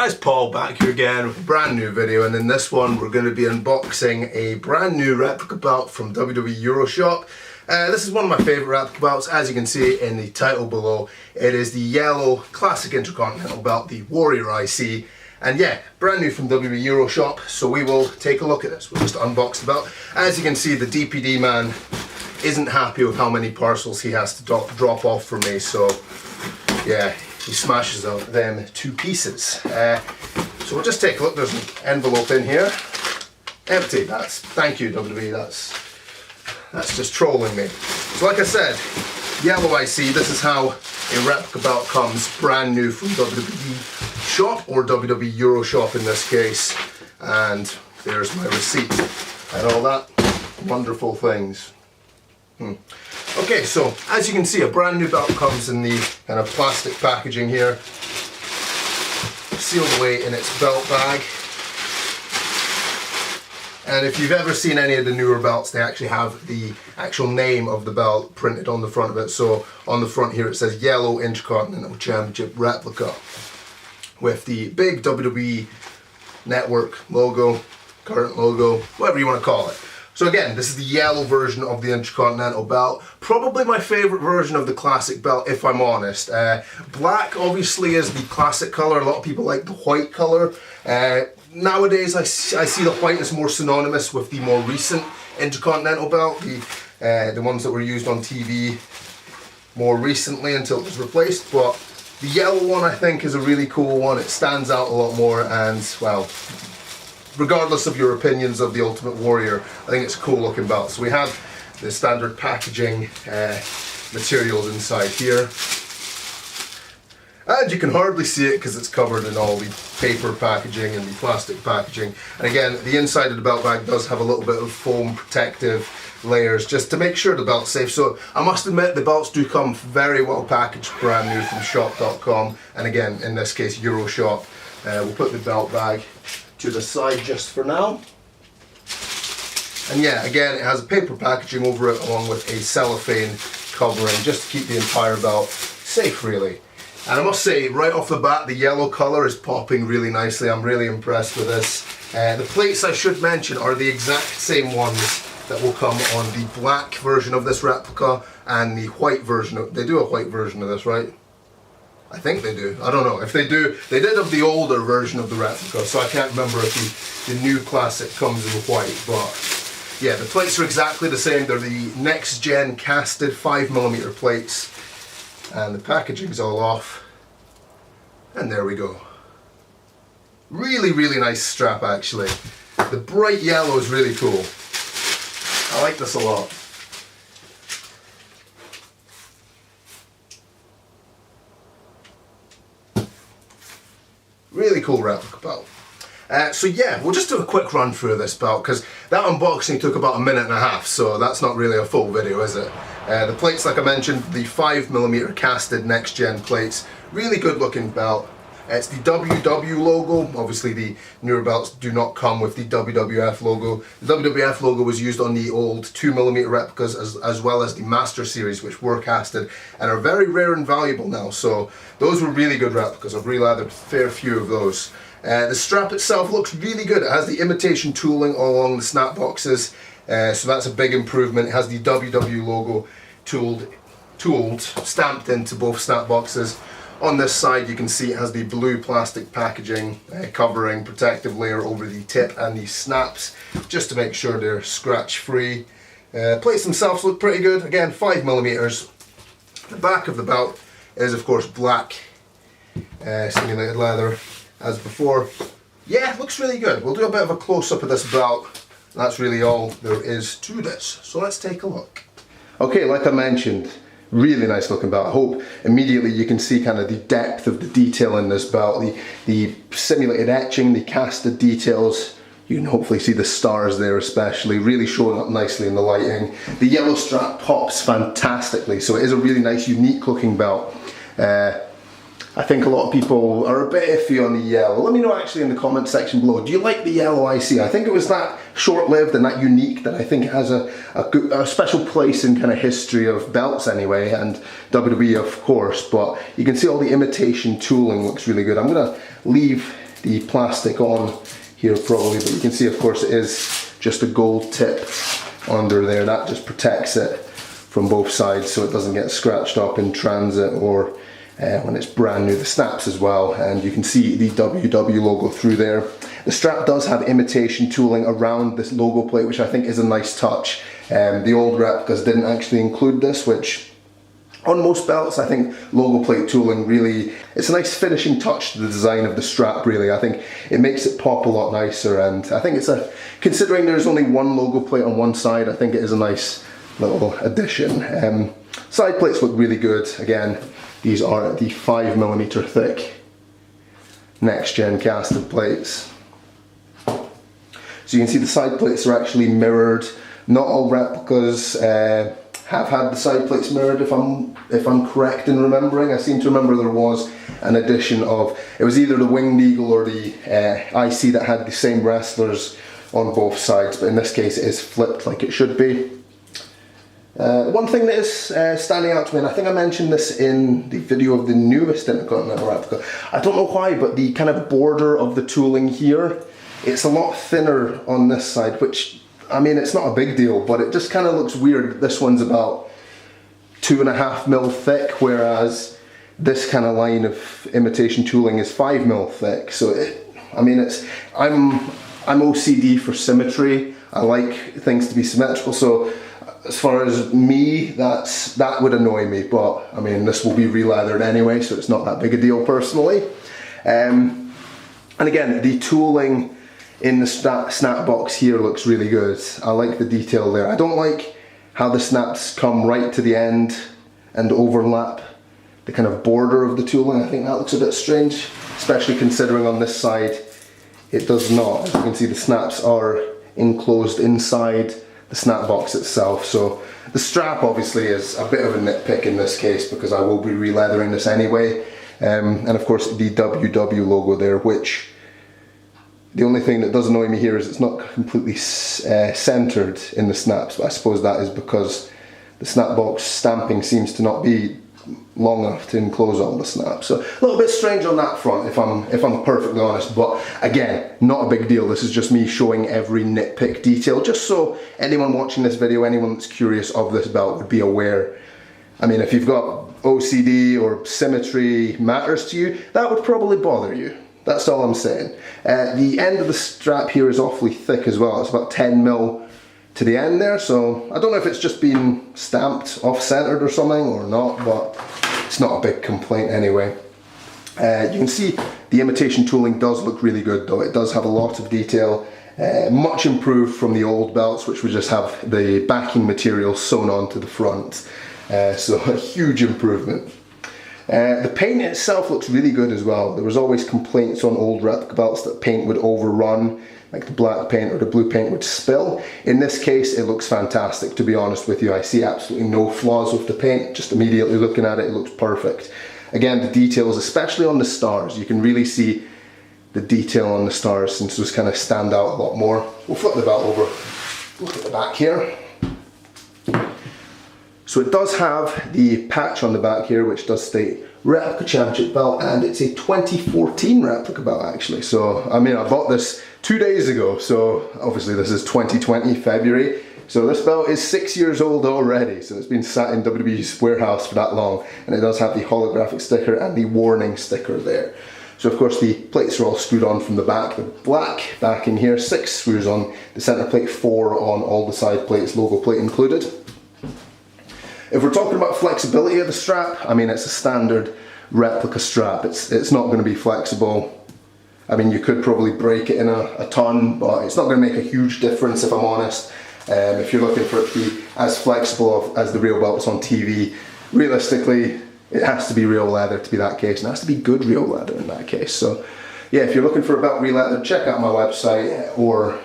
guys, Paul back here again with a brand new video, and in this one we're going to be unboxing a brand new replica belt from WWE Euroshop. This is one of my favourite replica belts, as you can see in the title below. It is the yellow classic Intercontinental belt, the Warrior IC, and yeah, brand new from WWE Euroshop, so we will take a look at this. We'll just unbox the belt. As you can see, the DPD man isn't happy with how many parcels he has to drop off for me, so yeah, he smashes out them two pieces. So we'll just take a look. There's an envelope in here. Empty. Thank you, WWE. That's just trolling me. So like I said, Yellow IC, this is how a replica belt comes brand new from WWE Shop, or WWE Euroshop in this case. And there's my receipt and all that wonderful things. Okay, so as you can see, a brand new belt comes in the kind of plastic packaging here, sealed away in its belt bag. And if you've ever seen any of the newer belts, they actually have the actual name of the belt printed on the front of it. So on the front here it says Yellow Intercontinental Championship Replica with the big WWE Network logo, current logo, whatever you want to call it. So again, this is the yellow version of the Intercontinental belt. Probably my favourite version of the classic belt, if I'm honest. Black obviously is the classic colour. A lot of people like the white colour. Nowadays I see the white as more synonymous with the more recent Intercontinental belt, the ones that were used on TV more recently until it was replaced. But the yellow one I think is a really cool one. It stands out a lot more, and well, regardless of your opinions of the Ultimate Warrior, I think it's a cool looking belt. So we have the standard packaging materials inside here. And you can hardly see it because it's covered in all the paper packaging and the plastic packaging. And again, the inside of the belt bag does have a little bit of foam protective layers just to make sure the belt's safe. So I must admit, the belts do come very well packaged, brand new from shop.com. And again, in this case, Euroshop. We'll put the belt bag to the side just for now. And yeah, again, it has a paper packaging over it along with a cellophane covering just to keep the entire belt safe, really. And I must say, right off the bat, the yellow colour is popping really nicely. I'm really impressed with this. The plates, I should mention, are the exact same ones that will come on the black version of this replica and the white version. They do a white version of this, right? I think they do. I don't know. If they do, they did have the older version of the replica, so I can't remember if the new classic comes in white, but yeah, the plates are exactly the same. They're the next gen casted 5mm plates, and the packaging's all off. And there we go. Really, really nice strap, actually. The bright yellow is really cool. I like this a lot. Really cool replica belt. So yeah, we'll just do a quick run through of this belt because that unboxing took about 1.5 minutes, so that's not really a full video, is it? The plates, like I mentioned, the 5mm casted next gen plates. Really good looking belt. It's the WW logo. Obviously the newer belts do not come with the WWF logo. The WWF logo was used on the old 2mm replicas as well as the Master Series, which were casted and are very rare and valuable now. So those were really good replicas. I've relathered a fair few of those. The strap itself looks really good. It has the imitation tooling all along the snap boxes, so that's a big improvement. It has the WW logo tooled, stamped into both snap boxes. On this side you can see it has the blue plastic packaging covering protective layer over the tip and the snaps, just to make sure they're scratch free. Plates themselves look pretty good. Again, 5mm. The back of the belt is of course black simulated leather as before. Yeah, looks really good. We'll do a bit of a close-up of this belt. That's really all there is to this. So let's take a look. Okay, like I mentioned, really nice looking belt. I hope immediately you can see kind of the depth of the detail in this belt. The simulated etching, the casted details. You can hopefully see the stars there especially, really showing up nicely in the lighting. The yellow strap pops fantastically, so it is a really nice, unique looking belt. I think a lot of people are a bit iffy on the yellow. Let me know actually in the comment section below. Do you like the yellow IC? I think it was that short-lived and that unique that I think it has a special place in kind of history of belts anyway, and WWE of course, but you can see all the imitation tooling looks really good. I'm going to leave the plastic on here probably, but you can see of course it is just a gold tip under there. That just protects it from both sides so it doesn't get scratched up in transit or when it's brand new. The snaps as well, and you can see the WWE logo through there. The strap does have imitation tooling around this logo plate, which I think is a nice touch. The old replicas didn't actually include this, which on most belts I think logo plate tooling really, it's a nice finishing touch to the design of the strap really. I think it makes it pop a lot nicer, and I think it's considering there's only one logo plate on one side, I think it is a nice little addition. Side plates look really good. Again, these are the 5mm thick next gen casted plates. So you can see the side plates are actually mirrored. Not all replicas have had the side plates mirrored, if I'm correct in remembering. I seem to remember there was an addition of, it was either the Winged Eagle or the IC that had the same wrestlers on both sides, but in this case it is flipped like it should be. One thing that is standing out to me, and I think I mentioned this in the video of the newest Intercontinental replica, I don't know why, but the kind of border of the tooling here, it's a lot thinner on this side, which, I mean, it's not a big deal, but it just kind of looks weird. This one's about 2.5mm thick, whereas this kind of line of imitation tooling is 5mm thick. So I'm OCD for symmetry. I like things to be symmetrical. So as far as me, that would annoy me. But I mean, this will be re-leathered anyway, so it's not that big a deal personally. And again, the tooling in the snap box here looks really good. I like the detail there. I don't like how the snaps come right to the end and overlap the kind of border of the tooling. I think that looks a bit strange, especially considering on this side it does not. As you can see, the snaps are enclosed inside the snap box itself. So the strap obviously is a bit of a nitpick in this case because I will be re-leathering this anyway. And of course the WW logo there, which the only thing that does annoy me here is it's not completely centered in the snaps, but I suppose that is because the snap box stamping seems to not be long enough to enclose all the snaps. So a little bit strange on that front, if I'm perfectly honest, but again, not a big deal. This is just me showing every nitpick detail, just so anyone watching this video, anyone that's curious of this belt would be aware. I mean, if you've got OCD or symmetry matters to you, that would probably bother you. That's all I'm saying. The end of the strap here is awfully thick as well. It's about 10mm to the end there, so I don't know if it's just been stamped off-centered or something or not, but it's not a big complaint anyway. You can see the imitation tooling does look really good though. It does have a lot of detail, much improved from the old belts, which would just have the backing material sewn onto the front. So a huge improvement. The paint itself looks really good as well. There was always complaints on old replica belts that paint would overrun, like the black paint or the blue paint would spill. In this case, it looks fantastic, to be honest with you. I see absolutely no flaws with the paint. Just immediately looking at it, it looks perfect. Again, the details, especially on the stars, you can really see the detail on the stars since those kind of stand out a lot more. We'll flip the belt over, look at the back here. So it does have the patch on the back here, which does state Replica Championship belt, and it's a 2014 replica belt actually. So, I mean, I bought this 2 days ago, so obviously this is 2020, February. So this belt is 6 years old already, so it's been sat in WWE's warehouse for that long, and it does have the holographic sticker and the warning sticker there. So of course the plates are all screwed on from the back, the black backing here, 6 screws on the center plate, 4 on all the side plates, logo plate included. If we're talking about flexibility of the strap, I mean, it's a standard replica strap. It's not going to be flexible. I mean, you could probably break it in a ton, but it's not going to make a huge difference if I'm honest. If you're looking for it to be as flexible as the real belts on TV, realistically, it has to be real leather to be that case, and it has to be good real leather in that case. So yeah, if you're looking for a belt re-leathered, check out my website or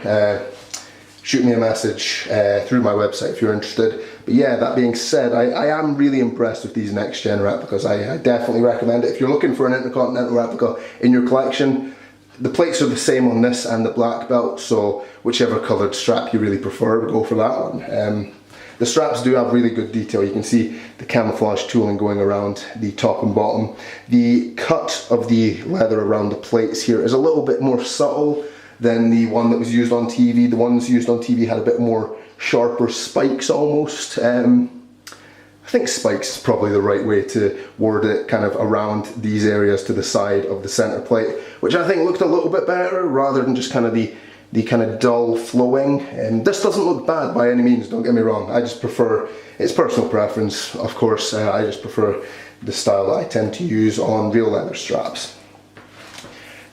shoot me a message through my website if you're interested. But yeah, that being said, I am really impressed with these next gen replicas. I definitely recommend it. If you're looking for an Intercontinental replica in your collection, the plates are the same on this and the black belt, so whichever coloured strap you really prefer, go for that one. The straps do have really good detail. You can see the camouflage tooling going around the top and bottom. The cut of the leather around the plates here is a little bit more subtle than the one that was used on TV. The ones used on TV had a bit more sharper spikes almost. I think spikes is probably the right way to word it, kind of around these areas to the side of the center plate, which I think looked a little bit better rather than just kind of the kind of dull flowing. And this doesn't look bad by any means, don't get me wrong. I just prefer, it's personal preference, of course, I just prefer the style that I tend to use on real leather straps.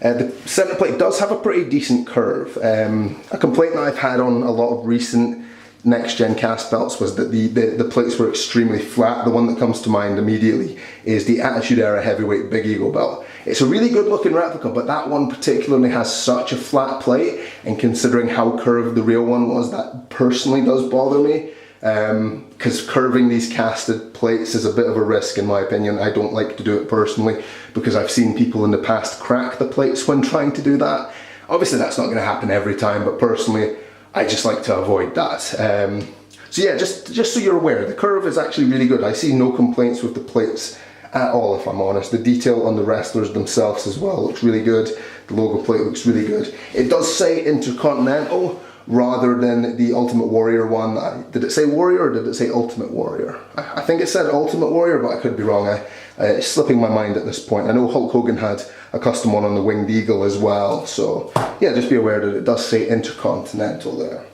The center plate does have a pretty decent curve. A complaint that I've had on a lot of recent next gen cast belts was that the plates were extremely flat. The one that comes to mind immediately is the Attitude Era Heavyweight Big Eagle belt. It's a really good looking replica, but that one particularly has such a flat plate, and considering how curved the real one was, that personally does bother me, because curving these casted plates is a bit of a risk in my opinion. I don't like to do it personally because I've seen people in the past crack the plates when trying to do that. Obviously that's not going to happen every time, but personally I just like to avoid that. So yeah, just so you're aware, the curve is actually really good. I see no complaints with the plates at all, if I'm honest. The detail on the wrestlers themselves as well looks really good. The logo plate looks really good. It does say Intercontinental rather than the Ultimate Warrior one. Did it say Warrior or did it say Ultimate Warrior? I think it said Ultimate Warrior, but I could be wrong. It's slipping my mind at this point. I know Hulk Hogan had a custom one on the Winged Eagle as well, so yeah, just be aware that it does say Intercontinental there.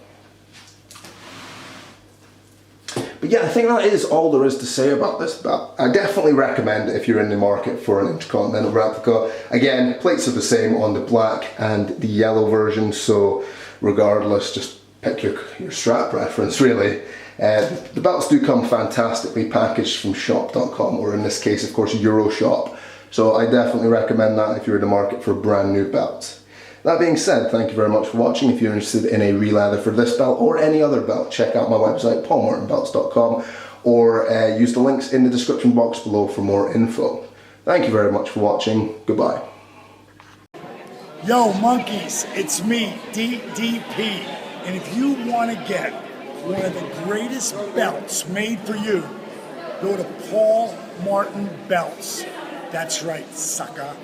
But yeah, I think that is all there is to say about this belt. I definitely recommend it if you're in the market for an Intercontinental replica. Again, plates are the same on the black and the yellow version, so regardless, just pick your strap preference really. The belts do come fantastically packaged from shop.com, or in this case of course Euroshop, so I definitely recommend that if you're in the market for brand new belts. That being said, thank you very much for watching. If you're interested in a re-leather for this belt or any other belt, check out my website paulmartinbelts.com, or use the links in the description box below for more info. Thank you very much for watching. Goodbye. Yo monkeys, it's me, DDP, and if you want to get one of the greatest belts made for you, go to Paul Martin Belts. That's right, sucker.